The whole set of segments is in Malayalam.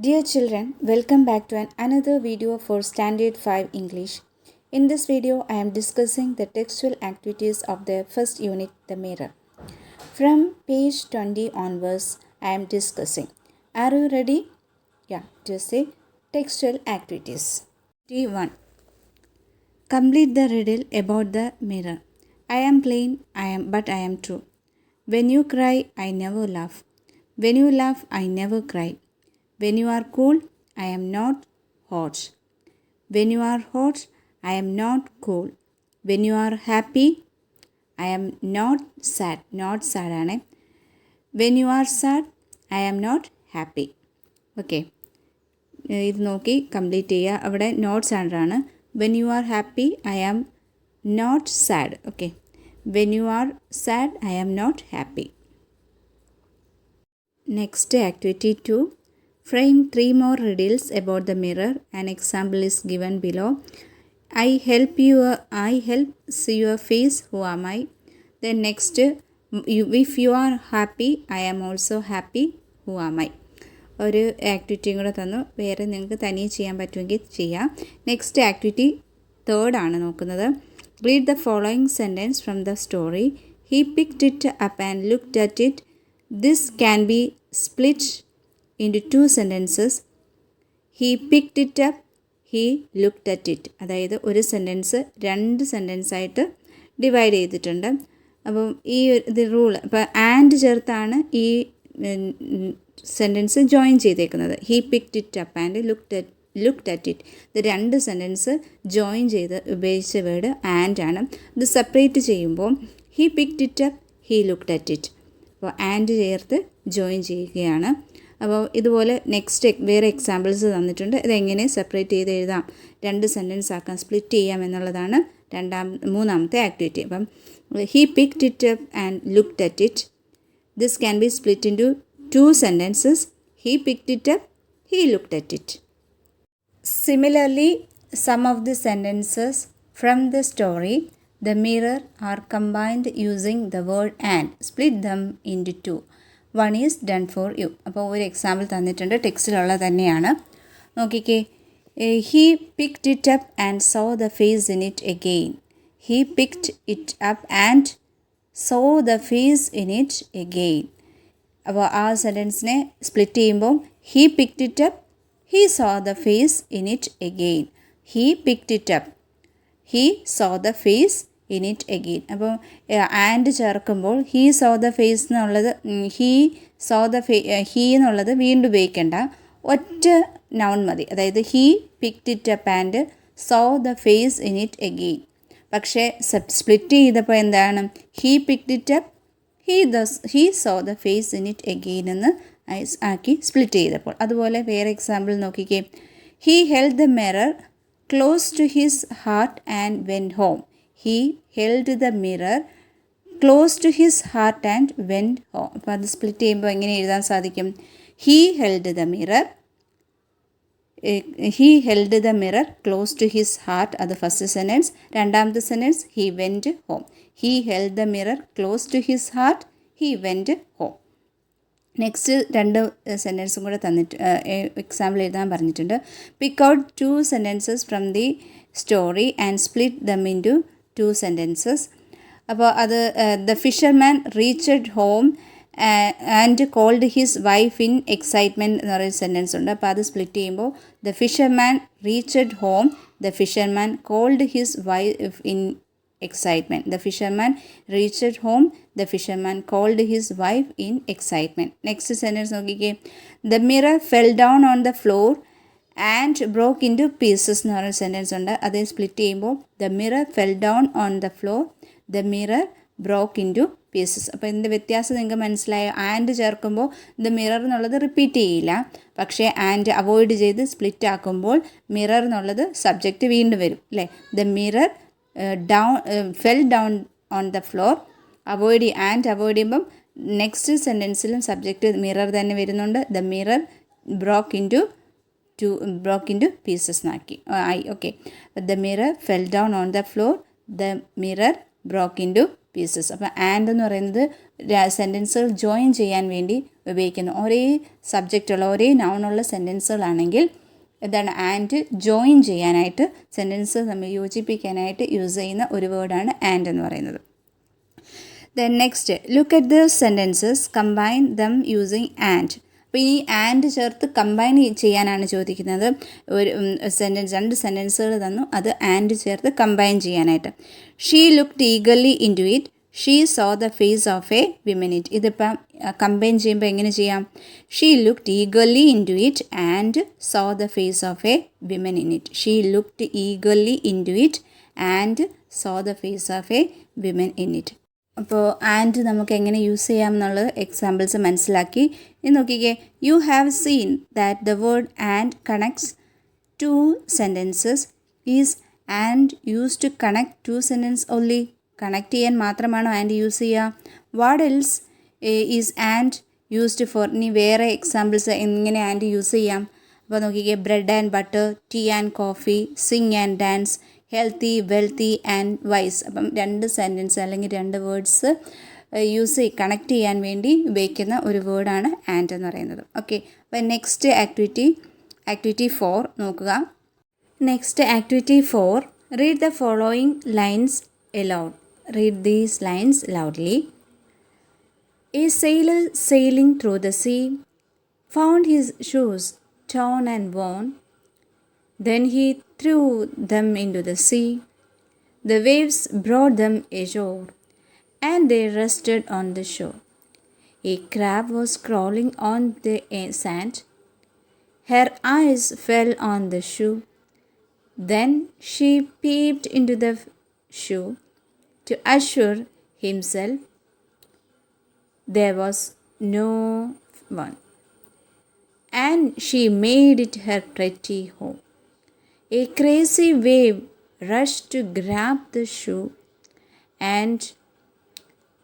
Dear children, welcome back to another video for Standard 5 English. In this video, I am discussing the textual activities of the first unit, the mirror. From page 20 onwards, I am discussing. Are you ready? Yeah, just say textual activities. T1. Complete the riddle about the mirror. I am plain, but I am true. When you cry, I never laugh. When you laugh, I never cry. When you are cool, I am not hot. When you are hot, I am not cool. When you are happy, I am not sad. Not sad ആണ്. When you are sad, I am not happy. Okay, ഇത് നോക്കി കംപ്ലീറ്റ് ചെയ്യുക. അവിടെ നോട്ട് സാഡാണ്. When you are happy, I am not sad. Okay, when you are sad, I am not happy. Next activity 2. Frame 3 more riddles about the mirror. An example is given below. I help see your face. Who am I? Then next, if you are happy, I am also happy. Who am I? ഒരു ആക്ടിവിറ്റിയും കൂടെ തന്നു. വേറെ നിങ്ങൾക്ക് തനിയെ ചെയ്യാൻ പറ്റുമെങ്കിൽ ചെയ്യാം. നെക്സ്റ്റ് ആക്ടിവിറ്റി 3rd ആണ് നോക്കുന്നത്. Read the following sentence from the story. He picked it up and looked at it. This can be split into 2 sentences. He picked it up, he looked at it. അതായത് ഒരു സെൻറ്റൻസ് 2 സെൻറ്റൻസ് ആയിട്ട് ഡിവൈഡ് ചെയ്തിട്ടുണ്ട്. അപ്പം ഈ ഇത് റൂൾ ഇപ്പോൾ ആൻഡ് ചേർത്താണ് ഈ സെൻറ്റൻസ് ജോയിൻ ചെയ്തേക്കുന്നത്. He picked it up and looked at it. ഇത് 2 സെൻറ്റൻസ് ജോയിൻ ചെയ്ത് ഉപയോഗിച്ച വേർഡ് ആൻഡ് ആണ്. ഇത് സെപ്പറേറ്റ് ചെയ്യുമ്പോൾ he picked it up, he looked at it. അപ്പോൾ ആൻഡ് ചേർത്ത് ജോയിൻ ചെയ്യുകയാണ്. അപ്പോൾ ഇതുപോലെ നെക്സ്റ്റ് വേറെ എക്സാമ്പിൾസ് തന്നിട്ടുണ്ട്. ഇതെങ്ങനെ സെപ്പറേറ്റ് ചെയ്ത് എഴുതാം, 2 സെൻറ്റൻസ് ആക്കാൻ സ്പ്ലിറ്റ് ചെയ്യാം എന്നുള്ളതാണ് 3ാമത്തെ ആക്ടിവിറ്റി. അപ്പം he picked it up and looked at it. This can be split into 2 sentences. He picked it up, he looked at it. Similarly, some of the sentences from the story, the mirror, are combined using the word and. Split them into 2. One is done for you. അപ്പോൾ ഒരു എക്സാമ്പിൾ തന്നിട്ടുണ്ട്, ടെക്സ്റ്റിലുള്ള തന്നെയാണ്. നോക്കിക്കേ. He picked it up and saw the face in it again. He picked it up and saw the face in it again. അപ്പോൾ ആ സെൻറ്റൻസിനെ സ്പ്ലിറ്റ് ചെയ്യുമ്പോൾ he picked it up, he saw the face in it again. He picked it up, he saw the face in it again. അപ്പോൾ ആൻഡ് ചേർക്കുമ്പോൾ ഹീ സോ ദ ഫേസ് എന്നുള്ളത് ഹീ എന്നുള്ളത് വീണ്ടും ഉപയോഗിക്കേണ്ട, ഒറ്റ നൗൺ മതി. അതായത് he picked it up and saw the face in it again. പക്ഷേ സ്പ്ലിറ്റ് ചെയ്തപ്പോൾ എന്താണ്, he picked it up, he saw the face in it again എന്ന് ആക്കി സ്പ്ലിറ്റ് ചെയ്തപ്പോൾ. അതുപോലെ വേറെ എക്സാമ്പിൾ നോക്കിക്കേ. He held the mirror close to his heart and went home. He held the mirror close to his heart and went home. അപ്പോൾ അത് സ്പ്ലിറ്റ് ചെയ്യുമ്പോൾ എങ്ങനെ എഴുതാൻ സാധിക്കും? He held the mirror close to his heart. അത് ഫസ്റ്റ് സെൻറ്റൻസ്. രണ്ടാമത്തെ sentence he went home. He held the mirror close to his heart, he went home. Next 2 സെൻറ്റൻസും കൂടെ തന്നിട്ട് എക്സാമ്പിൾ എഴുതാൻ പറഞ്ഞിട്ടുണ്ട്. Pick out 2 sentences from the story and split them into 2 sentences. അപ്പോൾ അത് the fisherman reached home and called his wife in excitement എന്ന് പറയുന്ന സെൻറ്റൻസ് ഉണ്ട്. അപ്പോൾ അത് സ്പ്ലിറ്റ് ചെയ്യുമ്പോൾ the fisherman reached home, the fisherman called his wife in excitement. The fisherman reached home, the fisherman called his wife in excitement. Next sentence നോക്കിക്കേ. The mirror fell down on the floor and broke into pieces എന്ന് പറയുന്ന സെൻറ്റൻസ് ഉണ്ട്. അതേ സ്പ്ലിറ്റ് ചെയ്യുമ്പോൾ the mirror fell down on the floor, the mirror broke into pieces. അപ്പോൾ ഇതിൻ്റെ വ്യത്യാസം നിങ്ങൾക്ക് മനസ്സിലായോ? ആൻഡ് ചേർക്കുമ്പോൾ the mirror എന്നുള്ളത് റിപ്പീറ്റ് ചെയ്യില്ല, പക്ഷേ ആൻഡ് അവോയ്ഡ് ചെയ്ത് സ്പ്ലിറ്റ് ആക്കുമ്പോൾ മിറർ എന്നുള്ളത് സബ്ജക്റ്റ് വീണ്ടും വരും അല്ലേ. the mirror fell down on the floor. Avoid ചെയ്യുമ്പം നെക്സ്റ്റ് സെൻറ്റൻസിലും സബ്ജക്റ്റ് മിറർ തന്നെ വരുന്നുണ്ട്. The mirror broke into pieces എന്നാക്കി ആയി. Okay, the mirror fell down on the floor, the mirror broke into pieces. അപ്പോൾ ആൻഡ് എന്ന് പറയുന്നത് സെൻറ്റൻസുകൾ ജോയിൻ ചെയ്യാൻ വേണ്ടി ഉപയോഗിക്കുന്നു. ഒരേ സബ്ജക്റ്റുള്ള ഒരേ നൗണുള്ള സെൻറ്റൻസുകളാണെങ്കിൽ എന്താണ് ആൻഡ് ജോയിൻ ചെയ്യാനായിട്ട് സെൻറ്റൻസ് തമ്മിൽ യോജിപ്പിക്കാനായിട്ട് യൂസ് ചെയ്യുന്ന ഒരു വേർഡാണ് ആൻഡ് എന്ന് പറയുന്നത്. Then next, look at the sentences, combine them using and. അപ്പോൾ ഇനി ആൻഡ് ചേർത്ത് കമ്പൈൻ ചെയ്യാനാണ് ചോദിക്കുന്നത്. ഒരു സെൻറ്റൻസ്, 2 സെൻറ്റൻസുകൾ തന്നു, അത് ആൻഡ് ചേർത്ത് കമ്പൈൻ ചെയ്യാനായിട്ട്. She looked eagerly into it, she saw the face of a women it. ഇതിപ്പം കമ്പൈൻ ചെയ്യുമ്പോൾ എങ്ങനെ ചെയ്യാം? She looked eagerly into it and saw the face of a women in it. She looked eagerly into it and saw the face of a women in it. അപ്പോൾ ആൻഡ് നമുക്ക് എങ്ങനെ യൂസ് ചെയ്യാം എന്നുള്ളത് എക്സാമ്പിൾസ് മനസ്സിലാക്കി. ഇനി നോക്കിക്കേ, you have seen that the word and connects 2 sentences. Is and use to connect 2 sentence only? Connect ചെയ്യാൻ മാത്രമാണോ ആൻഡ് യൂസ് ചെയ്യുക? What else is and used for? ഇനി വേറെ എക്സാമ്പിൾസ് എങ്ങനെ ആൻഡ് യൂസ് ചെയ്യാം? അപ്പോൾ നോക്കിക്കേ, bread and butter, tea and coffee, sing and dance, healthy, wealthy and wise. അപ്പം 2 സെൻറ്റൻസ് അല്ലെങ്കിൽ 2 വേർഡ്സ് കണക്ട് ചെയ്യാൻ വേണ്ടി ഉപയോഗിക്കുന്ന ഒരു വേർഡാണ് ആൻഡ് എന്ന് പറയുന്നത്. ഓക്കെ, അപ്പം നെക്സ്റ്റ് ആക്ടിവിറ്റി 4 നോക്കുക. Next activity 4, read the following lines എലൗഡ്. Read these lines loudly. A sailor sailing through the sea found his shoes torn and worn. Then he threw them into the sea. The waves brought them ashore, and they rested on the shore. A crab was crawling on the sand. Her eyes fell on the shoe. Then she peeped into the shoe to assure himself there was no one, and she made it her pretty home. A crazy wave rushed to grab the shoe and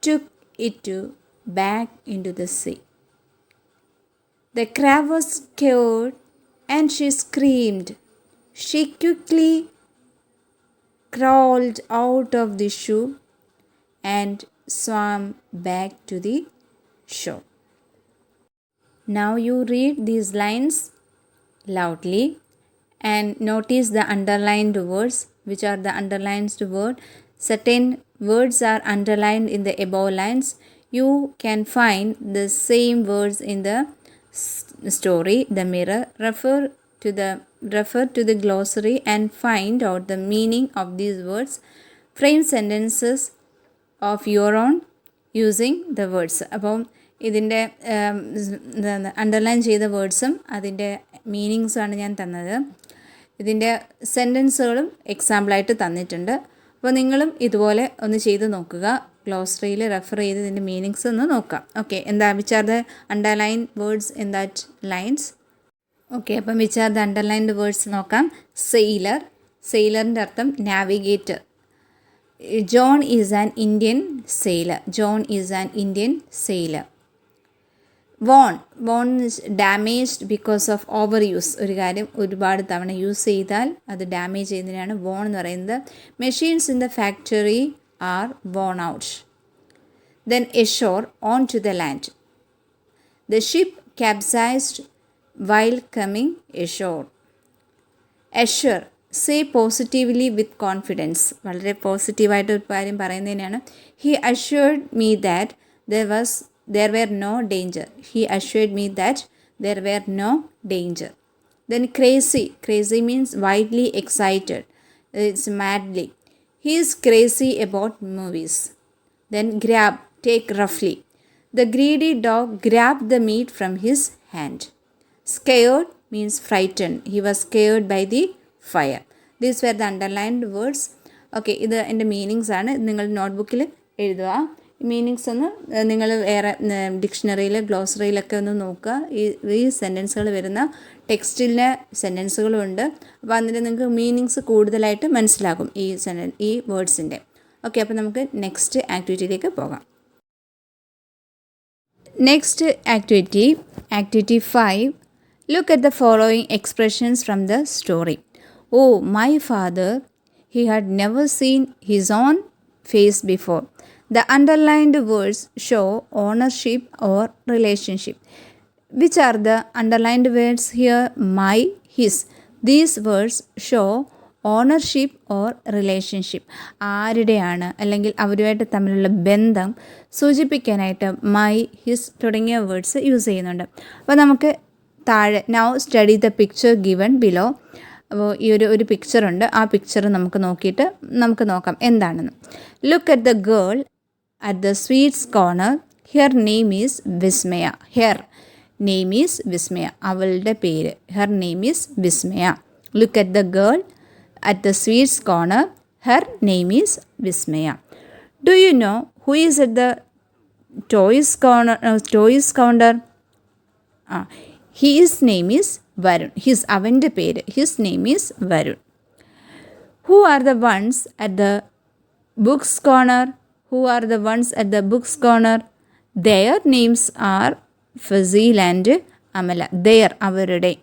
took it back into the sea. The crab was scared and she screamed. She quickly crawled out of the shoe and swam back to the shore. Now you read these lines loudly and notice the underlined words. Which are the underlined word? Certain words are underlined in the above lines. You can find the same words in the story, The Mirror. Refer to the glossary and find out the meaning of these words. Frame sentences of your own using the words. അപ്പം ഇതിൻ്റെ അണ്ടർലൈൻ ചെയ്ത വേർഡ്സും അതിൻ്റെ മീനിങ്സുമാണ് ഞാൻ തന്നത്. ഇതിൻ്റെ സെൻറ്റൻസുകളും എക്സാമ്പിളായിട്ട് തന്നിട്ടുണ്ട്. അപ്പോൾ നിങ്ങളും ഇതുപോലെ ഒന്ന് ചെയ്ത് നോക്കുക. ഗ്ലോസറിയിൽ റെഫർ ചെയ്ത് ഇതിൻ്റെ മീനിങ്സ് ഒന്ന് നോക്കാം. ഓക്കെ, എന്താ which are the underline words in that lines? Okay, അപ്പം which are the underlined words നോക്കാം. സെയിലറിൻ്റെ അർത്ഥം navigator. John is an Indian sailor. Worn damaged because of over use. ഒരു കാര്യം ഒരുപാട് തവണ യൂസ് ചെയ്താൽ അത് ഡാമേജ് ചെയ്യുന്നതിനാണ് വോൺ എന്ന് പറയുന്നത്. Machines in the factory are worn out. Then ashore, on to the land. The ship capsized while coming ashore. Assure, say positively with confidence. വളരെ പോസിറ്റീവായിട്ട് ഒരു കാര്യം പറയുന്നതിനാണ്. He assured me that there were no danger. He assured me that there were no danger. Then crazy means widely excited. It's madly. He is crazy about movies. Then grab, take roughly. The greedy dog grabbed the meat from his hand. Scared means frightened. He was scared by the fire. These were the underlined words. Okay, ഇത് എൻ്റെ മീനിങ്സ് ആണ്. നിങ്ങൾ നോട്ട്ബുക്കിൽ എഴുതുക. മീനിങ്സ് ഒന്ന് നിങ്ങൾ വേറെ ഡിക്ഷണറിയിൽ ഗ്ലോസറിയിലൊക്കെ ഒന്ന് നോക്കുക. ഈ സെൻറ്റൻസുകൾ വരുന്ന ടെക്സ്റ്റിലെ സെൻറ്റൻസുകളുണ്ട്. അപ്പോൾ അതിന് നിങ്ങൾക്ക് മീനിങ്സ് കൂടുതലായിട്ട് മനസ്സിലാകും ഈ വേർഡ്സിൻ്റെ. ഓക്കെ, അപ്പോൾ നമുക്ക് നെക്സ്റ്റ് ആക്ടിവിറ്റിയിലേക്ക് പോകാം. Next activity 5. Look at the following expressions from the story. Oh, my father, he had never seen his own face before. The underlined words show ownership or relationship. Which are the underlined words here? My, his. These words show ownership or relationship. ആരുടെയാണ് അല്ലെങ്കിൽ അവരുമായിട്ട് തമ്മിലുള്ള ബന്ധം സൂചിപ്പിക്കാനായിട്ട് മൈ, ഹിസ് തുടങ്ങിയ വേർഡ്സ് യൂസ് ചെയ്യുന്നുണ്ട്. അപ്പോൾ നമുക്ക് താഴെ now study the picture given below. അപ്പോൾ ഈ ഒരു പിക്ചറുണ്ട്. ആ പിക്ചർ നമുക്ക് നോക്കിയിട്ട് നമുക്ക് നോക്കാം എന്താണെന്ന്. Look at the girl at the sweets corner. Her name is Vismaya. Her name is Vismaya. അവളുടെ പേര്. Her name is Vismaya. Look at the girl at the sweets corner. Her name is Vismaya. Do you know who is at the toys counter? His name is Varun. അവൻ്റെ പേര്. His name is Varun. Who are the ones at the books corner? Who are the ones at the books corner? Their names are Fazil and Amala. Their, അവരുടെ.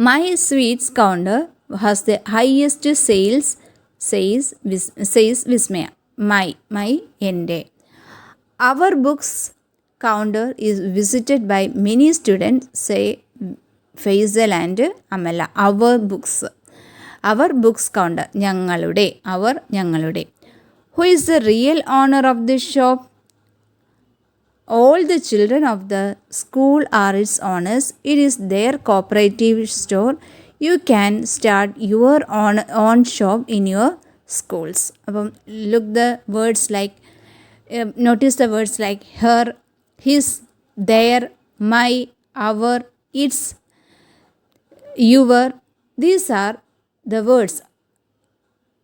My sweets counter has the highest sales, says Vismaya. My എൻ്റെ. Our books counter is visited by many students, say Faisal and Amala. Our books counter. ഞങ്ങളുടെ. Our ഞങ്ങളുടെ. Who is the real owner of this shop? All the children of the school are its owners. It is their cooperative store. You can start your own shop in your schools. അപ്പം look the words like notice the words like her, his, their, my, our, its, your. These are the words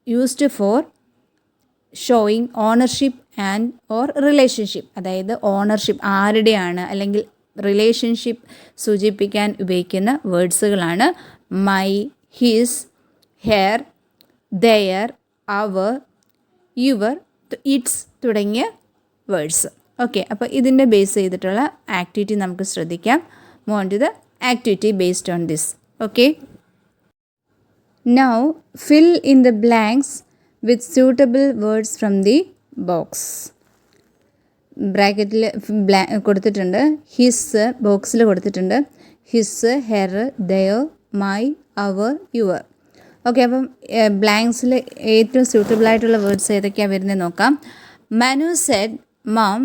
used for showing ownership and or relationship. അതായത് ഓണർഷിപ്പ് ആരുടെയാണ് അല്ലെങ്കിൽ റിലേഷൻഷിപ്പ് സൂചിപ്പിക്കാൻ ഉപയോഗിക്കുന്ന വേർഡ്സുകളാണ് my, his, her, their, our, your, its തുടങ്ങിയ വേർഡ്സ്. ഓക്കെ, അപ്പോൾ ഇതിൻ്റെ ബേസ് ചെയ്തിട്ടുള്ള ആക്ടിവിറ്റി നമുക്ക് ശ്രദ്ധിക്കാം. Move on to the activity based on this. Okay, now fill in the blanks with suitable words from the box. ബ്രാക്കറ്റിൽ കൊടുത്തിട്ടുണ്ട്. ഹിസ് ബോക്സിൽ കൊടുത്തിട്ടുണ്ട്. His, her, their, my, our, your. Okay, അപ്പം ബ്ലാങ്ക്സിൽ ഏറ്റവും സ്യൂട്ടബിൾ ആയിട്ടുള്ള വേർഡ്സ് ഏതൊക്കെയാണ് വരുന്നത് നോക്കാം. Manu said, mum,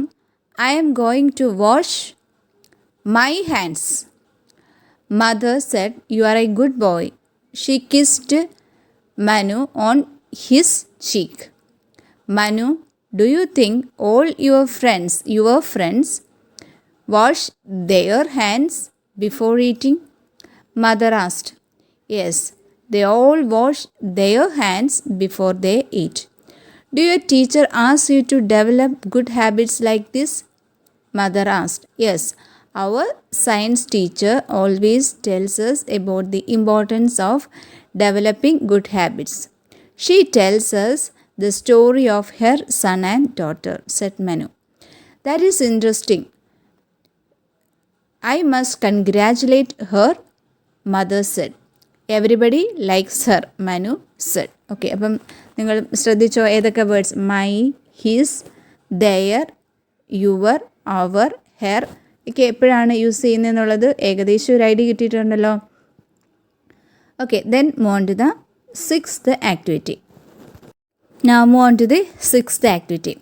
I am going to wash my hands. Mother said, you are a good boy. She kissed Manu on his cheek. Manu, do you think all your friends wash their hands before eating? Mother asked. Yes, they all wash their hands before they eat. Do your teacher ask you to develop good habits like this? Mother asked. Yes, our science teacher always tells us about the importance of developing good habits. She tells us the story of her son and daughter, said Manu. That is interesting. I must congratulate her, mother said. Everybody likes her, Manu said. Okay, അപ്പം നിങ്ങൾ ശ്രദ്ധിച്ചോ ഏതൊക്കെ words? My, his, their, your, our, her ഒക്കെ എപ്പോഴാണ് യൂസ് ചെയ്യുന്നതെന്നുള്ളത് ഏകദേശം ഒരു ഐഡിയ കിട്ടിയിട്ടുണ്ടല്ലോ. Okay, then move on to the sixth activity. Now move on to the sixth activity.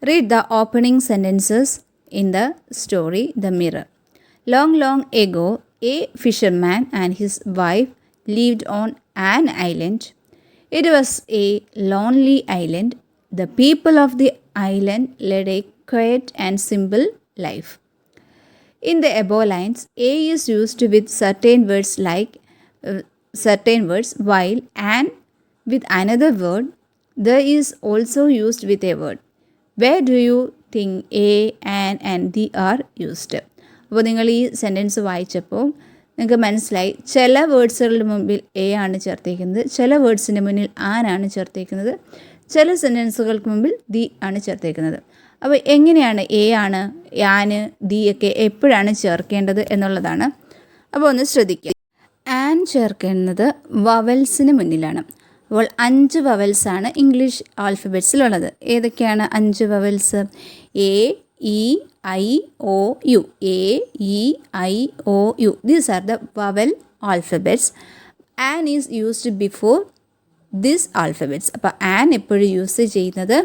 Read the opening sentences in the story The Mirror. Long, long ago, a fisherman and his wife lived on an island. It was a lonely island. The people of the island led a quiet and simple life. In the above lines, a is used with certain words like while and with another word. There is also used with a word. Where do you think a, an and the are used? അപ്പോൾ നിങ്ങൾ ഈ സെൻറ്റൻസ് വായിച്ചപ്പോൾ നിങ്ങൾക്ക് മനസ്സിലായി ചില വേർഡ്സുകളുടെ മുമ്പിൽ എ ആണ് ചേർത്തേക്കുന്നത്, ചില വേർഡ്സിൻ്റെ മുന്നിൽ ആനാണ് ചേർത്തേക്കുന്നത്, ചില സെൻറ്റൻസുകൾക്ക് മുമ്പിൽ ദി ആണ് ചേർത്തേക്കുന്നത്. അപ്പോൾ എങ്ങനെയാണ് എ ആണ്, ആന്, ദി ഒക്കെ എപ്പോഴാണ് ചേർക്കേണ്ടത് എന്നുള്ളതാണ്. അപ്പോൾ ഒന്ന് ശ്രദ്ധിക്കുക. ആൻ ചേർക്കുന്നത് വവൽസിന് മുന്നിലാണ്. അപ്പോൾ 5 വവൽസാണ് ഇംഗ്ലീഷ് ആൽഫബറ്റ്സിലുള്ളത്. ഏതൊക്കെയാണ് 5 vowels? A, E, I, O, U. A, E, I, O, U. These are the vowel alphabets. An is used before this alphabets. അപ്പോൾ ആൻ എപ്പോഴും യൂസ് ചെയ്യുന്നത്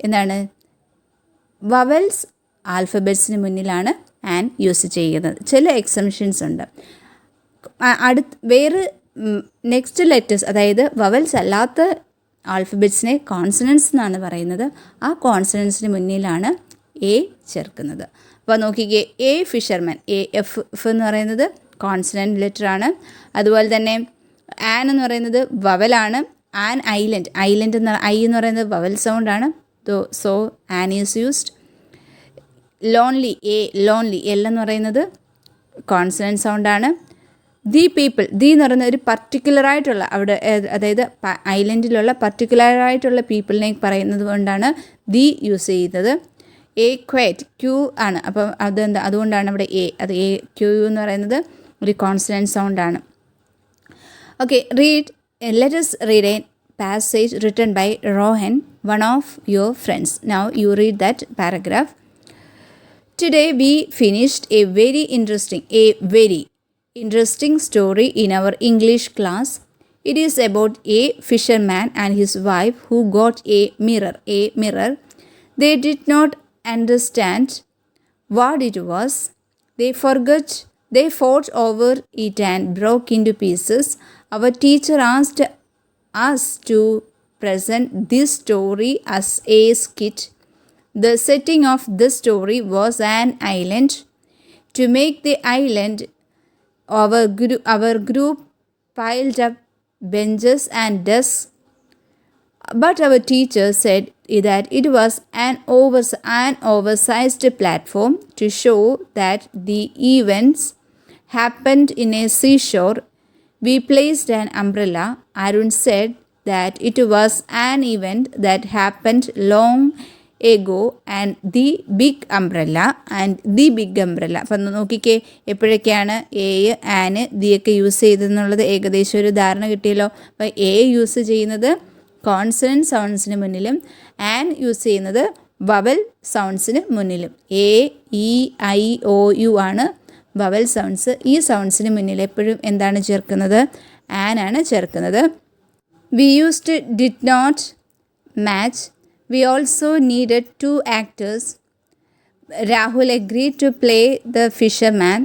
എന്താണ്? വവൽസ് ആൽഫബറ്റ്സിന് മുന്നിലാണ് ആൻ യൂസ് ചെയ്യുന്നത്. ചില എക്സംഷൻസ് ഉണ്ട്. വേറെ നെക്സ്റ്റ് ലെറ്റേഴ്സ്, അതായത് വവൽസ് അല്ലാത്ത ആൽഫബറ്റ്സിനെ കോൺസണൻസ് എന്നാണ് പറയുന്നത്. ആ കോൺസണൻസിന് മുന്നിലാണ് എ ചേർക്കുന്നത്. അപ്പോൾ നോക്കിക്കേ, എ ഫിഷർമാൻ, എഫ് എന്ന് പറയുന്നത് കോൺസണൻറ്റ് ലെറ്റർ ആണ്. അതുപോലെ തന്നെ ആൻ എന്ന് പറയുന്നത് വവലാണ്. ആൻ ഐലൻഡ്, ഐലൻഡ് എന്ന് ഐ എന്ന് പറയുന്നത് വവൽ സൗണ്ടാണ്. So an is used. Lonely, lonely, L എന്ന് പറയുന്നത് കോൺസണൻറ്റ് സൗണ്ടാണ്. ദി പീപ്പിൾ, ദി എന്ന് പറയുന്ന ഒരു പർട്ടിക്കുലറായിട്ടുള്ള അവിടെ, അതായത് ഐലൻഡിലുള്ള പർട്ടിക്കുലറായിട്ടുള്ള പീപ്പിളിനെ പറയുന്നത് കൊണ്ടാണ് ദി യൂസ് ചെയ്യുന്നത്. എ ക്വൈറ്റ്, ക്യൂ ആണ്. അപ്പം അതെന്താ, അതുകൊണ്ടാണ് അവിടെ എ, അത് എ ക്യൂ എന്ന് പറയുന്നത് ഒരു കോൺസണൻറ്റ് സൗണ്ടാണ്. Okay, let us read a passage written by Rohan, one of your friends. Now you read that paragraph. Today we finished a very interesting story in our English class. It is about a fisherman and his wife who got a mirror. They did not understand what it was. They fought over it and broke into pieces. Our teacher asked us to present this story as a skit. The setting of the story was an island. To make the island, our group piled up benches and desks, but our teacher said that it was an oversized platform to show that the events happened in a seashore. We placed an umbrella. Arun said that it was an event that happened long ago and the big umbrella. അപ്പം നോക്കിക്കേ, എപ്പോഴൊക്കെയാണ് എ, ആന്, ദി ഒക്കെ യൂസ് ചെയ്തെന്നുള്ളത് ഏകദേശം ഒരു ധാരണ കിട്ടിയല്ലോ. അപ്പോൾ എ യൂസ് ചെയ്യുന്നത് കോൺസണൻറ്റ് സൗണ്ട്സിന് മുന്നിലും ആൻ യൂസ് ചെയ്യുന്നത് വവൽ സൗണ്ട്സിന് മുന്നിലും. A, E, I, O, U ആണ് വവൽ സൗണ്ട്സ്. ഈ സൗണ്ട്സിന് മുന്നിൽ എപ്പോഴും എന്താണ് ചേർക്കുന്നത്? ആൻ ആണ് ചേർക്കുന്നത്. We used did not match. We also needed 2 actors. Rahul agreed to play the fisherman,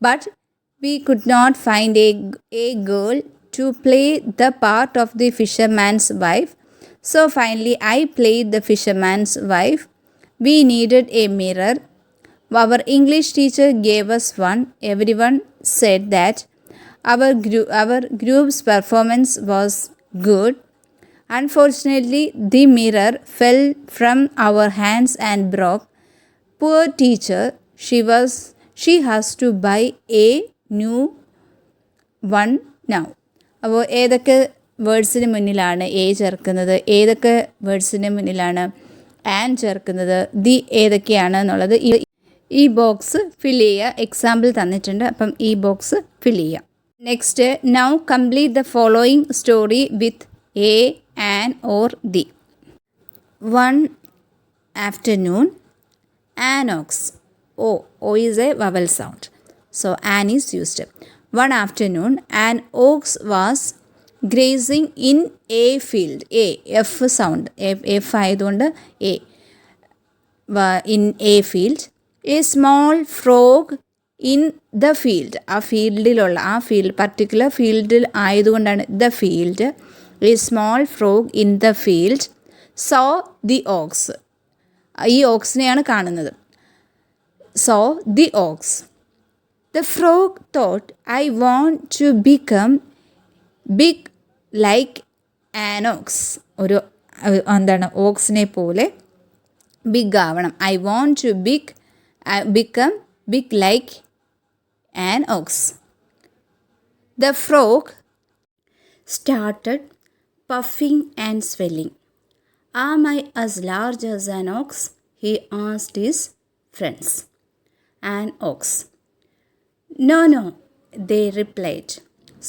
but we could not find a girl to play the part of the fisherman's wife. So finally I played the fisherman's wife. We needed a mirror. Our English teacher gave us one. Everyone said that our group's performance was good. Unfortunately, the mirror fell from our hands and broke. Poor teacher, she has to buy a new one now. അപ്പോൾ ഏതൊക്കെ വേർഡ്സിന് മുന്നിലാണ് എ ചേർക്കുന്നത്, ഏതൊക്കെ വേർഡ്സിന് മുന്നിലാണ് ആൻ ചേർക്കുന്നത്, ദി ഏതൊക്കെയാണ് എന്നുള്ളത് ഈ ബോക്സ് ഫിൽ ചെയ്യുക. എക്സാമ്പിൾ തന്നിട്ടുണ്ട്, അപ്പം ഈ ബോക്സ് ഫിൽ ചെയ്യുക. Next, now complete the following story with a, an, or the. One afternoon, an ox. O is a vowel sound, so an is used. One afternoon, an ox was grazing in a field. F sound, F ആയതുകൊണ്ട് A. In a field, a small frog in the field. Particular ഫീൽഡിൽ ആയതുകൊണ്ടാണ് the field. A small frog in the field saw the ox. ഈ ഓക്സിനെയാണ് കാണുന്നത്. Saw the ox. The frog thought, I want to become big like an ox. ഒരു എന്താണ്, ഓക്സിനെ പോലെ ബിഗ് ആവണം. I want to become big like an ox. The frog started puffing and swelling. Am I as large as an ox? He asked his friends. An ox. No, they replied.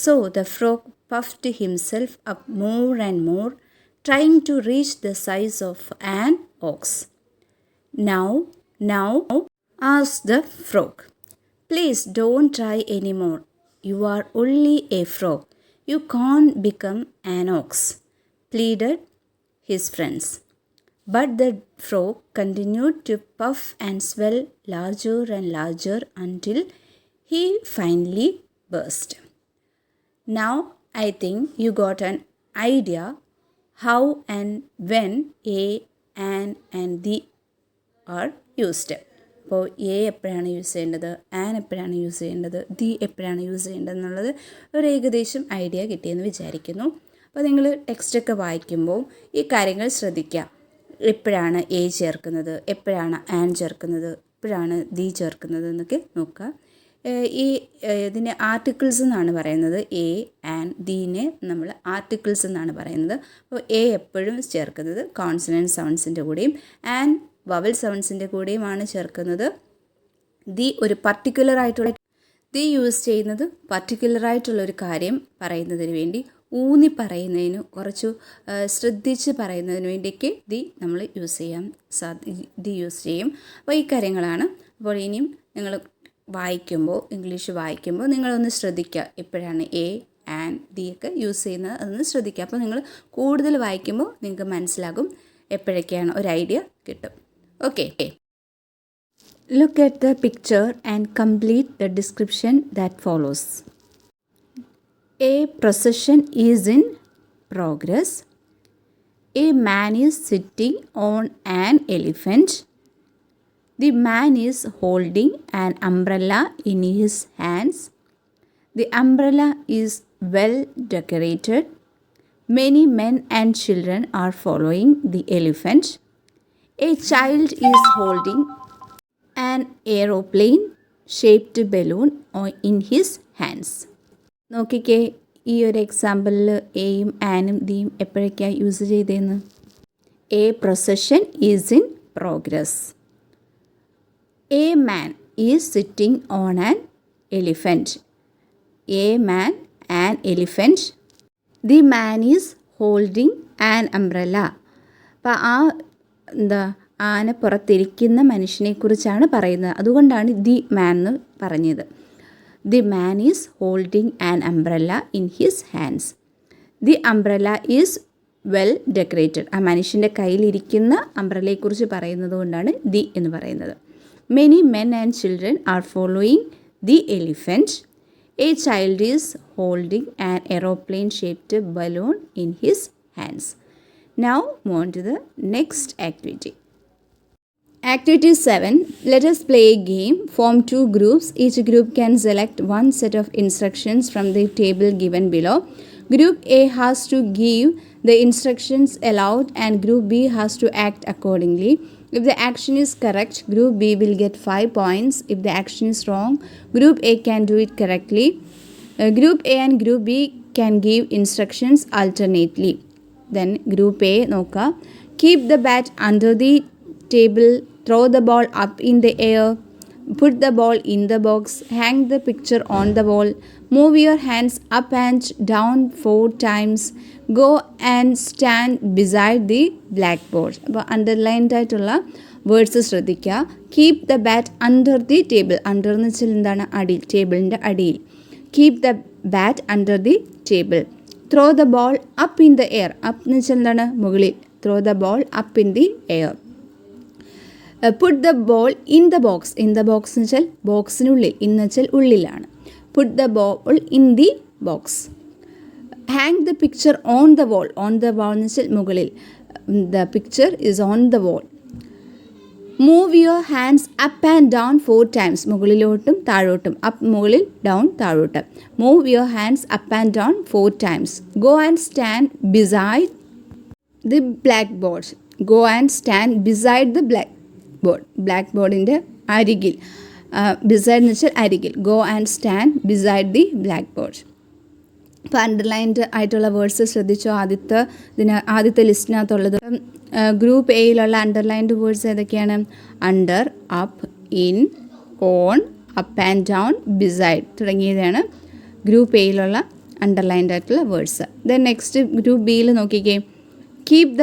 So the frog puffed himself up more and more, trying to reach the size of an ox. Now, asked the frog. Please don't try anymore. You are only a frog. You can't become an ox, pleaded his friends. But the frog continued to puff and swell larger and larger until he finally burst. Now I think you got an idea how and when a, an and the are used. അപ്പോൾ എ എപ്പോഴാണ് യൂസ് ചെയ്യേണ്ടത്, ആൻ എപ്പോഴാണ് യൂസ് ചെയ്യേണ്ടത്, ദി എപ്പോഴാണ് യൂസ് ചെയ്യേണ്ടത് എന്നുള്ളത് ഒരു ഏകദേശം ഐഡിയ കിട്ടിയെന്ന് വിചാരിക്കുന്നു. അപ്പോൾ നിങ്ങൾ ടെക്സ്റ്റൊക്കെ വായിക്കുമ്പോൾ ഈ കാര്യങ്ങൾ ശ്രദ്ധിക്കുക. എപ്പോഴാണ് എ ചേർക്കുന്നത്, എപ്പോഴാണ് ആൻ ചേർക്കുന്നത്, എപ്പോഴാണ് ദി ചേർക്കുന്നത് എന്നൊക്കെ നോക്കുക. ഈ ഇതിനെ ആർട്ടിക്കിൾസ് എന്നാണ് പറയുന്നത്. എ, ആൻ, ദീനെ നമ്മൾ ആർട്ടിക്കിൾസ് എന്നാണ് പറയുന്നത്. അപ്പോൾ എ എപ്പോഴും ചേർക്കുന്നത് കോൺസണൻറ്റ് സൗണ്ട്സിൻ്റെ കൂടെയും ആൻ വവൽ സൗണ്ട്സിൻ്റെ കൂടെയുമാണ് ചേർക്കുന്നത്. ദി ഒരു പർട്ടിക്കുലറായിട്ടുള്ള ദി യൂസ് ചെയ്യുന്നത് പർട്ടിക്കുലറായിട്ടുള്ളൊരു കാര്യം പറയുന്നതിന് വേണ്ടി, ഊന്നി പറയുന്നതിന്, കുറച്ച് ശ്രദ്ധിച്ച് പറയുന്നതിന് വേണ്ടിയൊക്കെ ദി നമ്മൾ യൂസ് ചെയ്യാം, ദി യൂസ് ചെയ്യും. അപ്പോൾ ഈ കാര്യങ്ങളാണ്. അപ്പോൾ ഇനിയും നിങ്ങൾ വായിക്കുമ്പോൾ, ഇംഗ്ലീഷ് വായിക്കുമ്പോൾ നിങ്ങളൊന്ന് ശ്രദ്ധിക്കുക എപ്പോഴാണ് എ, ആൻ, ദി ഒക്കെ യൂസ് ചെയ്യുന്നത് അതൊന്ന് ശ്രദ്ധിക്കുക. അപ്പോൾ നിങ്ങൾ കൂടുതൽ വായിക്കുമ്പോൾ നിങ്ങൾക്ക് മനസ്സിലാകും എപ്പോഴൊക്കെയാണ് ഒരു ഐഡിയ കിട്ടും. Okay, look at the picture and complete the description that follows. A procession is in progress. A man is sitting on an elephant. The man is holding an umbrella in his hands. The umbrella is well decorated. Many men and children are following the elephant. A child is holding an aeroplane shaped balloon in his hands. നോക്കിക്കേ, ഈ ഒരു എക്സാമ്പിളിൽ എയും ആനും ദിയും എപ്പോഴൊക്കെയാണ് യൂസ് ചെയ്തതെന്ന്. A procession is in progress. A man is sitting on an elephant. A man an elephant. The man is holding an umbrella. അപ്പോൾ ആ ആന പുറത്തിരിക്കുന്ന മനുഷ്യനെക്കുറിച്ചാണ് പറയുന്നത്. അതുകൊണ്ടാണ് ദി മാൻ എന്ന് പറഞ്ഞത്. The man is holding an umbrella in his hands. The umbrella is well decorated. ആ മനുഷ്യൻ്റെ കയ്യിലിരിക്കുന്ന അംബ്രല്ലയെക്കുറിച്ച് പറയുന്നത് കൊണ്ടാണ് ദി എന്ന് പറയുന്നത്. Many men and children are following the elephant. A child is holding an aeroplane shaped balloon in his hands. Now move on to the next activity. Activity 7. Let us play a game. Form 2 groups. Each group can select one set of instructions from the table given below. Group A has to give the instructions aloud and Group B has to act accordingly. If the action is correct, Group B will get 5 points. If the action is wrong, Group A can do it correctly. Group A and Group B can give instructions alternately. Then Group A, നോക്കുക. Keep the bat under the table. Throw the ball up in the air. Put the ball in the box. Hang the picture on the wall. Move your hands up and down 4 times. Go and stand beside the blackboard. അപ്പോൾ അണ്ടർലൈൻഡ് ആയിട്ടുള്ള വേർഡ്സ് ശ്രദ്ധിക്കുക. Keep the bat under the table. Under എന്ന് വെച്ചാൽ എന്താണ്? അടിയിൽ, ടേബിളിൻ്റെ അടിയിൽ. Keep the bat under the table. Throw the ball up in the air. Up എന്ന് വെച്ചാൽ എന്താണ്? മുകളിൽ. Throw the ball up in the air. Put the ball in the box. In the box എന്ന് വെച്ചാൽ ബോക്സിനുള്ളിൽ, എന്ന് വെച്ചാൽ ഉള്ളിലാണ്. Put the ball in the box. Hang the picture on the wall. On the wall എന്ന് വെച്ചാൽ മുകളിൽ. The picture is on the wall. Move your hands up and down 4 times. മുകളിലോട്ടും താഴോട്ടും. അപ്പ് മുകളിൽ, ഡൗൺ താഴോട്ട്. Move your hands up and down 4 times. Go and stand beside the blackboard. Go and stand beside the blackboard. ബ്ലാക്ക് ബോർഡിൻ്റെ അരികിൽ. ബിസൈഡ് എന്ന് വെച്ചാൽ അരികിൽ. Go and stand beside the blackboard. ഇപ്പോൾ അണ്ടർലൈൻഡ് ആയിട്ടുള്ള വേർഡ്സ് ശ്രദ്ധിച്ചോ? ആദ്യത്തെ ലിസ്റ്റിനകത്തുള്ളത്. ഗ്രൂപ്പ് എയിലുള്ള അണ്ടർലൈൻഡ് വേർഡ്സ് ഏതൊക്കെയാണ്? Under, up, in, on, up and down, beside തുടങ്ങിയതാണ് ഗ്രൂപ്പ് എയിലുള്ള അണ്ടർലൈൻഡ് ആയിട്ടുള്ള വേർഡ്സ്. ദെൻ നെക്സ്റ്റ് ഗ്രൂപ്പ് ബിയിൽ നോക്കിക്കേ. Keep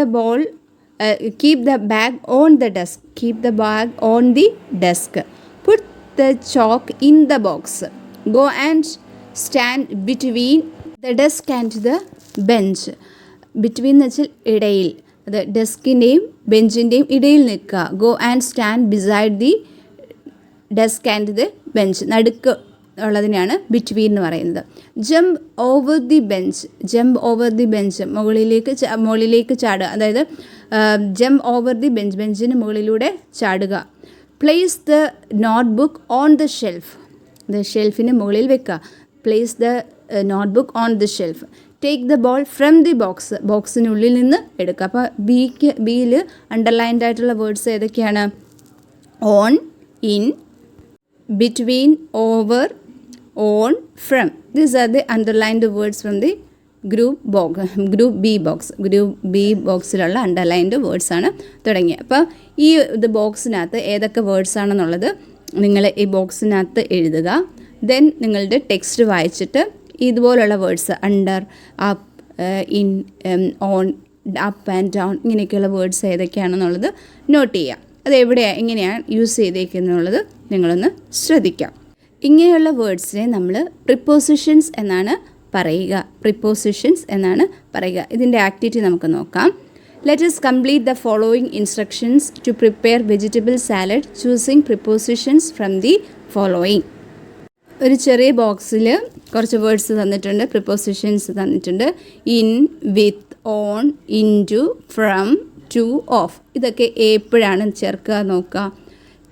the bag on the desk. Keep the bag on the desk. Put the chalk in the box. Go and stand between the desk and the bench. Between എന്ന് വെച്ചാൽ ഇടയിൽ, അത് ഡെസ്കിൻ്റെയും ബെഞ്ചിൻ്റെയും ഇടയിൽ നിൽക്കുക. Go and stand beside the desk and the bench. നടുക്ക് ഉള്ളതിനാണ് ബിറ്റ്വീൻ എന്ന് പറയുന്നത്. Jump over the bench. Jump over the bench, മുകളിലേക്ക് ചാടുക. അതായത് ജമ്പ് ഓവർ ദി ബെഞ്ച്, ബെഞ്ചിന് മുകളിലൂടെ ചാടുക. Place the notebook on the shelf. ഷെൽഫിന് മുകളിൽ വെക്കുക. Place the notebook on the shelf. Take the ball from the box. ബോക്സിനുള്ളിൽ നിന്ന് എടുക്കുക. അപ്പോൾ ബിയിൽ അണ്ടർലൈൻഡ് ആയിട്ടുള്ള വേർഡ്സ് ഏതൊക്കെയാണ്? On, in, between, over, on, from. These are the underlined words from the group B box. Group B ബോക്സിലുള്ള അണ്ടർലൈൻഡ് വേർഡ്സ് ആണ് തുടങ്ങിയത്. അപ്പോൾ ഈ ബോക്സിനകത്ത് ഏതൊക്കെ വേർഡ്സ് ആണെന്നുള്ളത് നിങ്ങൾ ഈ ബോക്സിനകത്ത് എഴുതുക. ദെൻ നിങ്ങളുടെ ടെക്സ്റ്റ് വായിച്ചിട്ട് ഇതുപോലുള്ള words under, up, in, on, up and down, ഇങ്ങനെയൊക്കെയുള്ള വേർഡ്സ് ഏതൊക്കെയാണെന്നുള്ളത് നോട്ട് ചെയ്യുക. അത് എങ്ങനെയാണ് യൂസ് ചെയ്തേക്കുന്നുള്ളത് നിങ്ങളൊന്ന് ശ്രദ്ധിക്കാം. ഇങ്ങനെയുള്ള വേർഡ്സിനെ നമ്മൾ പ്രിപ്പോസിഷൻസ് എന്നാണ് പറയുക. പ്രിപ്പോസിഷൻസ് എന്നാണ് പറയുക. ഇതിൻ്റെ ആക്ടിവിറ്റി നമുക്ക് നോക്കാം. Let us complete the following instructions to prepare vegetable salad choosing prepositions from the following. ഒരു ചെറിയ ബോക്സിൽ കുറച്ച് വേർഡ്സ് തന്നിട്ടുണ്ട്, പ്രിപ്പോസിഷൻസ് തന്നിട്ടുണ്ട്. In, with, on, into, from, to, of. ഇതൊക്കെ എപ്പോഴാണ് ചേർക്കുക നോക്കുക.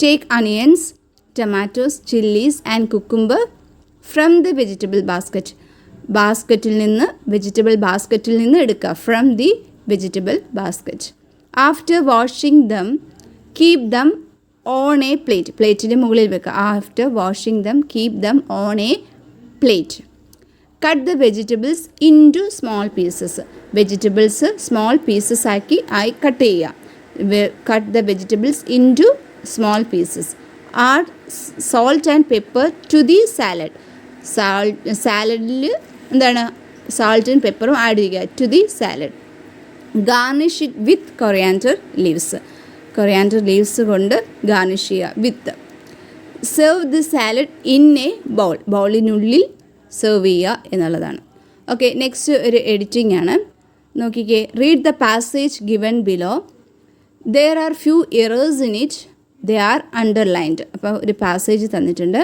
Take onions, tomatoes, chillies and cucumber from the vegetable basket. Vegetable ബാസ്ക്കറ്റിൽ നിന്ന് എടുക്കുക. From the vegetable basket. After washing them, keep them on a plate. പ്ലേറ്റിൻ്റെ മുകളിൽ വെക്കുക. After washing them, keep them on a plate. Cut the vegetables into small pieces. Vegetables small pieces ആക്കി കട്ട് ചെയ്യുക. Cut the vegetables into small pieces. Add salt and pepper to the salad. സാലഡിൽ എന്താണ് സാൾട്ട് ആൻഡ് പെപ്പറും ആഡ് ചെയ്യുക. To the salad. Garnish it with coriander leaves. Coriander leaves കൊണ്ട് ഗാർണിഷ് ചെയ്യുക. With. Serve the salad in a bowl. ബൗളിനുള്ളിൽ സെർവ് ചെയ്യുക എന്നുള്ളതാണ്. ഓക്കെ, നെക്സ്റ്റ് ഒരു എഡിറ്റിംഗ് ആണ്. നോക്കിക്കേ. Read the passage given below. There are few errors in it. They are underlined. അപ്പോൾ ഒരു പാസേജ് തന്നിട്ടുണ്ട്.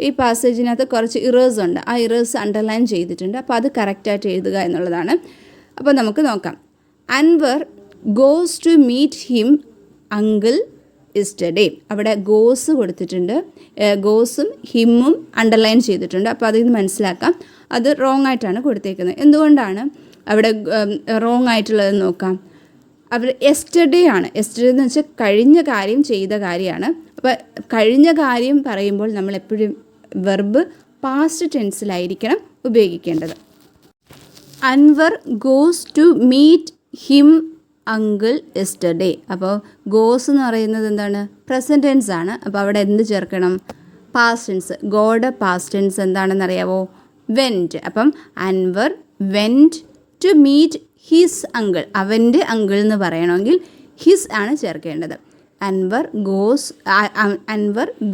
ഈ പാസേജിനകത്ത് കുറച്ച് ഇറേഴ്സ് ഉണ്ട്. ആ ഇറേഴ്സ് അണ്ടർലൈൻ ചെയ്തിട്ടുണ്ട്. അപ്പോൾ അത് കറക്റ്റായിട്ട് എഴുതുക എന്നുള്ളതാണ്. അപ്പോൾ നമുക്ക് നോക്കാം. Anwar goes to meet him uncle yesterday. അവിടെ ഗോസ് കൊടുത്തിട്ടുണ്ട്. ഗോസും ഹിമ്മും അണ്ടർലൈൻ ചെയ്തിട്ടുണ്ട്. അപ്പോൾ അതിൽ നിന്ന് മനസ്സിലാക്കാം അത് റോങ് ആയിട്ടാണ് കൊടുത്തേക്കുന്നത്. എന്തുകൊണ്ടാണ് അവിടെ റോങ് ആയിട്ടുള്ളത് നോക്കാം. അവിടെ യെസ്റ്റർഡേ ആണ്. യെസ്റ്റർഡേ എന്ന് വെച്ചാൽ കഴിഞ്ഞ കാര്യം ചെയ്ത കാര്യമാണ്. അപ്പോൾ കഴിഞ്ഞ കാര്യം പറയുമ്പോൾ നമ്മൾ എപ്പോഴും വെർബ് പാസ്റ്റ് ടെൻസിലായിരിക്കണം ഉപയോഗിക്കേണ്ടത്. Anwar goes to meet him uncle yesterday. അപ്പോൾ ഗോസ് എന്ന് പറയുന്നത് എന്താണ്? പ്രസൻറ്റ് ടെൻസ് ആണ്. അപ്പോൾ അവിടെ എന്ത് ചേർക്കണം? Past tense. ഗോയുടെ പാസ്റ്റ് ടെൻസ് എന്താണെന്ന് അറിയാവോ? വെൻറ്റ്. അപ്പം Anwar went to meet his uncle. അവൻ്റെ അങ്കിൾ എന്ന് പറയണമെങ്കിൽ ഹിസ് ആണ് ചേർക്കേണ്ടത്. Anwar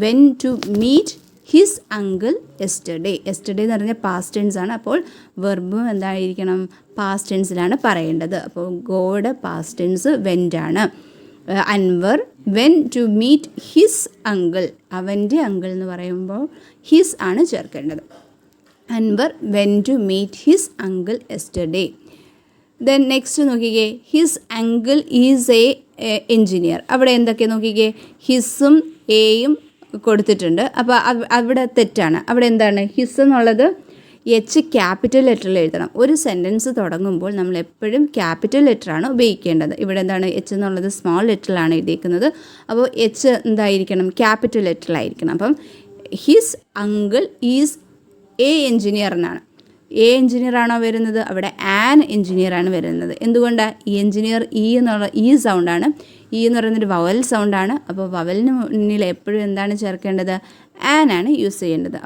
went to meet his uncle yesterday. Yesterday എന്ന് പറഞ്ഞാൽ പാസ്റ്റ് ടെൻസ് ആണ്. അപ്പോൾ വെർബും എന്തായിരിക്കണം? പാസ്റ്റ് ടെൻസിലാണ് പറയേണ്ടത്. അപ്പോൾ ഗോയുടെ പാസ്റ്റ് ടെൻസ് വെൻറ്റ് ആണ്. Anwar went to meet his uncle. അവൻ്റെ അങ്കിൾ എന്ന് പറയുമ്പോൾ ഹിസ് ആണ് ചേർക്കേണ്ടത്. Anwar went to meet his uncle yesterday. Then next നോക്കിക്കേ. His uncle is a engineer. അവിടെ എന്തൊക്കെ നോക്കിക്കേ. ഹിസ്സും എയും കൊടുത്തിട്ടുണ്ട്. അപ്പോൾ അവിടെ തെറ്റാണ്. അവിടെ എന്താണ്? ഹിസ് എന്നുള്ളത് എച്ച് ക്യാപിറ്റൽ ലെറ്ററിൽ എഴുതണം. ഒരു സെൻറ്റൻസ് തുടങ്ങുമ്പോൾ നമ്മൾ എപ്പോഴും ക്യാപിറ്റൽ ലെറ്ററാണ് ഉപയോഗിക്കേണ്ടത്. ഇവിടെ എന്താണ്? എച്ച് എന്നുള്ളത് സ്മോൾ ലെറ്ററിലാണ് എഴുതിയിരിക്കുന്നത്. അപ്പോൾ എച്ച് എന്തായിരിക്കണം? ക്യാപിറ്റൽ ലെറ്ററിലായിരിക്കണം. അപ്പം his uncle is a engineer എന്നാണ്. എ എൻജിനീയർ ആണോ വരുന്നത്? അവിടെ ആൻ എൻജിനീയർ ആണ് വരുന്നത്. എന്തുകൊണ്ടാണ്? ഈ എൻജിനീയർ എന്നുള്ള സൗണ്ടാണ്. എന്ന് പറയുന്നൊരു വവൽ സൗണ്ടാണ്. അപ്പോൾ വവലിന് മുന്നിൽ എപ്പോഴും എന്താണ് ചേർക്കേണ്ടത്? ആൻ ആണ് യൂസ് ചെയ്യേണ്ടത്.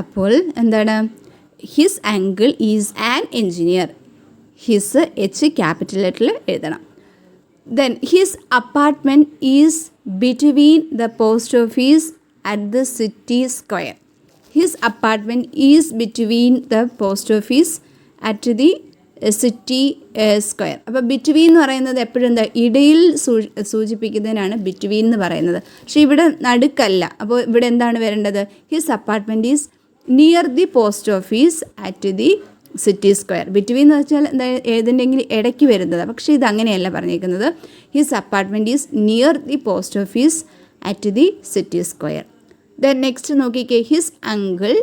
അപ്പോൾ എന്താണ്? His uncle is an engineer. His H capital ലെറ്ററിൽ എഴുതണം. Then his apartment is between the post office at the city square. His apartment is between the post office at the city square. അപ്പോൾ ബിറ്റ്വീൻ എന്ന് പറയുന്നത് എപ്പോഴും എന്താ, ഇടയിൽ സൂചിപ്പിക്കുന്നതിനാണ് ബിറ്റ്വീൻ എന്ന് പറയുന്നത്. പക്ഷേ ഇവിടെ നടുക്കല്ല. അപ്പോൾ ഇവിടെ എന്താണ് വരേണ്ടത്? His apartment is near the post office at the city square. Between എന്ന് വെച്ചാൽ എന്താ, ഏതിൻ്റെങ്കിലും ഇടയ്ക്ക് വരുന്നത്. പക്ഷേ ഇത് അങ്ങനെയല്ല പറഞ്ഞിരിക്കുന്നത്. His apartment is near the post office at the city square. Then next നോക്കിക്കേ, his uncle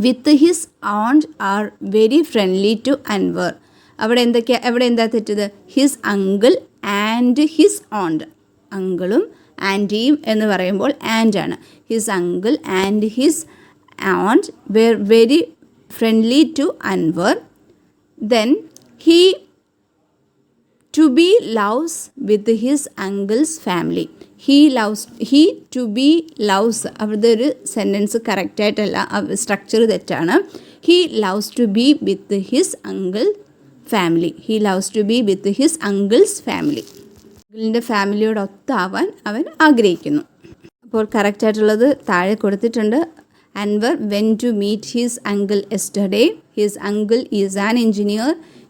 with his aunt are very friendly to Anwar. അവിടെ എന്താ തെറ്റത്? His uncle and his aunt. അങ്കിളും ആൻറ്റിയും എന്ന് പറയുമ്പോൾ ആൻഡ് ആണ്. His uncle and his aunt were very friendly to Anwar. Then he to be loves with his uncle's family. he to be loves. അവിടെ ഒരു സെൻറ്റൻസ് കറക്റ്റായിട്ടല്ല, സ്ട്രക്ചർ തെറ്റാണ്. he loves to be with his uncle family. he loves to be with his uncle's family. അങ്കിളിൻ്റെ ഫാമിലിയോട് ഒത്താവാൻ അവൻ ആഗ്രഹിക്കുന്നു. അപ്പോൾ കറക്റ്റായിട്ടുള്ളത് താഴെ കൊടുത്തിട്ടുണ്ട്. Anwar went to meet his uncle yesterday. His uncle is an engineer.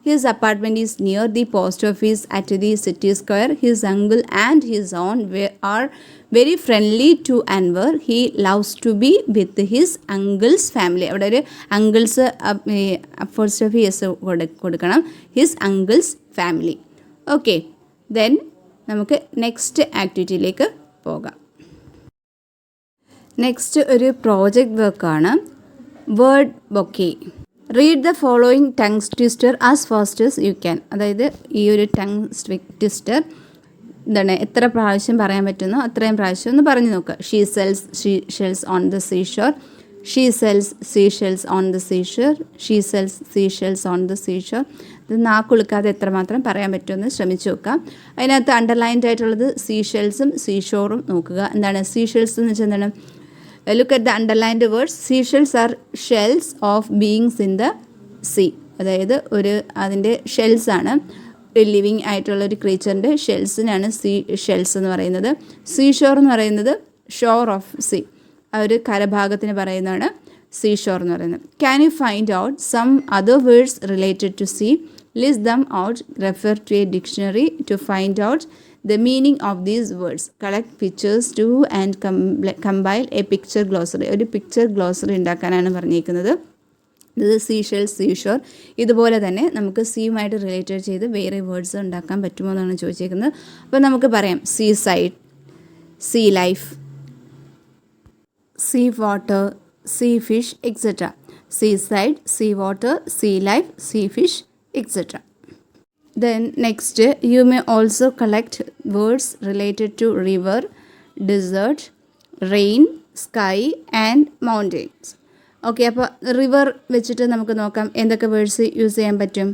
His apartment is near the post office at the city square. His uncle and his aunt are very friendly to Anwar. He loves to be with his uncle's family. അവിടെ ഒരു അങ്കിൾസ് അപ്പോസ്ട്രോഫി എസ് കൊടുക്കണം. His uncles family. Okay, then നമുക്ക് നെക്സ്റ്റ് ആക്ടിവിറ്റിയിലേക്ക് പോകാം. നെക്സ്റ്റ് ഒരു പ്രോജക്റ്റ് വർക്കാണ് word bouquet. Read the following tongue twister as fast as you can. അതായത് ഈ ഒരു ടങ് ട്വിസ്റ്റർ എന്താണ്, എത്ര പ്രാവശ്യം പറയാൻ പറ്റുന്നോ അത്രയും പ്രാവശ്യം ഒന്ന് പറഞ്ഞു നോക്കുക. She cells shells on the seashore. She cells Seychelles on the seashore. She cells Seychelles on the seashore. ഇത് നാക്കുളുക്കാതെ എത്രമാത്രം പറയാൻ പറ്റുമെന്ന് ശ്രമിച്ചു നോക്കാം. അതിനകത്ത് അണ്ടർലൈൻഡ് ആയിട്ടുള്ളത് സീഷെൽസും സീഷോറും നോക്കുക. എന്താണ് സീഷെൽസ് എന്ന് വെച്ചാൽ എന്താണ്? Look at the underlined words. Seashells are shells of beings in the sea. അതായത് അതിൻ്റെ ഷെൽസ് ആണ്. ലിവിങ് ആയിട്ടുള്ള ഒരു ക്രീച്ചറിൻ്റെ ഷെൽസിനാണ് ഷെൽസ് എന്ന് പറയുന്നത്. സീഷോർ എന്ന് പറയുന്നത് ഷോർ ഓഫ് സീ, ആ ഒരു കരഭാഗത്തിന് പറയുന്നതാണ് സീഷോർ എന്ന് പറയുന്നത്. Can you find out some other words related to sea? List them out. Refer to a dictionary to find out the meaning of these words. Collect pictures to and compile a picture glossary. ഒരു പിക്ചർ ഗ്ലോസറി ഉണ്ടാക്കാനാണ് പറഞ്ഞിരിക്കുന്നത്. ഇത് സീഷെൽ, സീഷോർ. ഇതുപോലെ തന്നെ നമുക്ക് സീയുമായിട്ട് റിലേറ്റഡ് ചെയ്ത് വേറെ വേർഡ്സ് ഉണ്ടാക്കാൻ പറ്റുമോ എന്നാണ് ചോദിച്ചിരിക്കുന്നത്. അപ്പോൾ നമുക്ക് പറയാം sea side, sea life, sea water, sea fish, etcetera. Sea side, sea water, sea life, sea fish, etcetera. Then next, you may also collect words related to river, desert, rain, sky and mountains. Okay, അപ്പോൾ റിവർ വെച്ചിട്ട് നമുക്ക് നോക്കാം എന്തൊക്കെ വേർഡ്സ് യൂസ് ചെയ്യാൻ പറ്റും.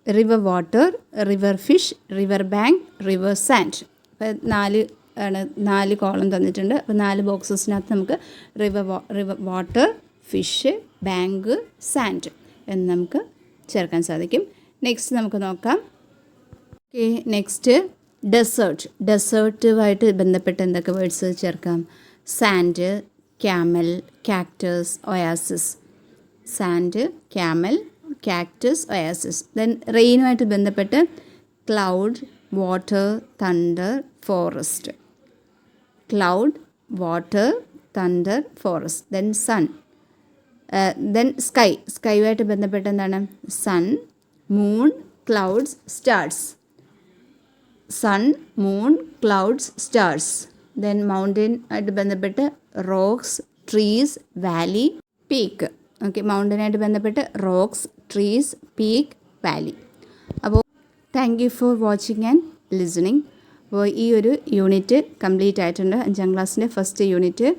River water, river fish, river bank, river sand. അപ്പോൾ 4 കോളം തന്നിട്ടുണ്ട്. അപ്പോൾ 4 ബോക്സസിനകത്ത് നമുക്ക് river water, fish, bank, sand എന്ന് നമുക്ക് ചേർക്കാൻ സാധിക്കും. നെക്സ്റ്റ് നമുക്ക് നോക്കാം. ഓക്കെ, നെക്സ്റ്റ് ഡെസേർട്ടുമായിട്ട് ബന്ധപ്പെട്ട് എന്തൊക്കെ വേർഡ്സ് ചേർക്കാം? Sand, camel, cactus, oasis. Sand, camel, cactus, oasis. Then റെയിനുമായിട്ട് ബന്ധപ്പെട്ട് cloud, water, thunder, forest. Cloud, water, thunder, forest. Then sun. Then സ്കൈയുമായിട്ട് ബന്ധപ്പെട്ട് എന്താണ്? Sun, moon, clouds, stars. Sun, moon, clouds, stars. Then mountain ആയിട്ട് ബന്ധപ്പെട്ട് rocks, trees, valley, peak. Okay, മൗണ്ടനായിട്ട് ബന്ധപ്പെട്ട് റോക്സ്, ട്രീസ്, പീക്ക്, വാലി. അപ്പോൾ thank you for watching and listening. അപ്പോൾ ഈ ഒരു യൂണിറ്റ് കംപ്ലീറ്റ് ആയിട്ടുണ്ട്. 5ാം ക്ലാസ്സിൻ്റെ ഫസ്റ്റ് യൂണിറ്റ്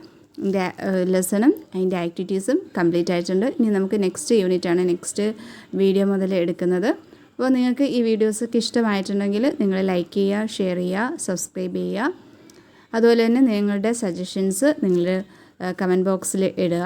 ലെസണും അതിൻ്റെ ആക്ടിവിറ്റീസും കംപ്ലീറ്റ് ആയിട്ടുണ്ട്. ഇനി നമുക്ക് നെക്സ്റ്റ് യൂണിറ്റാണ് നെക്സ്റ്റ് വീഡിയോ മുതൽ എടുക്കുന്നത്. അപ്പോൾ നിങ്ങൾക്ക് ഈ വീഡിയോസൊക്കെ ഇഷ്ടമായിട്ടുണ്ടെങ്കിൽ നിങ്ങൾ ലൈക്ക് ചെയ്യുക, ഷെയർ ചെയ്യുക, സബ്സ്ക്രൈബ് ചെയ്യുക. അതുപോലെ തന്നെ നിങ്ങളുടെ സജഷൻസ് നിങ്ങൾ കമൻറ്റ് ബോക്സിൽ ഇടുക.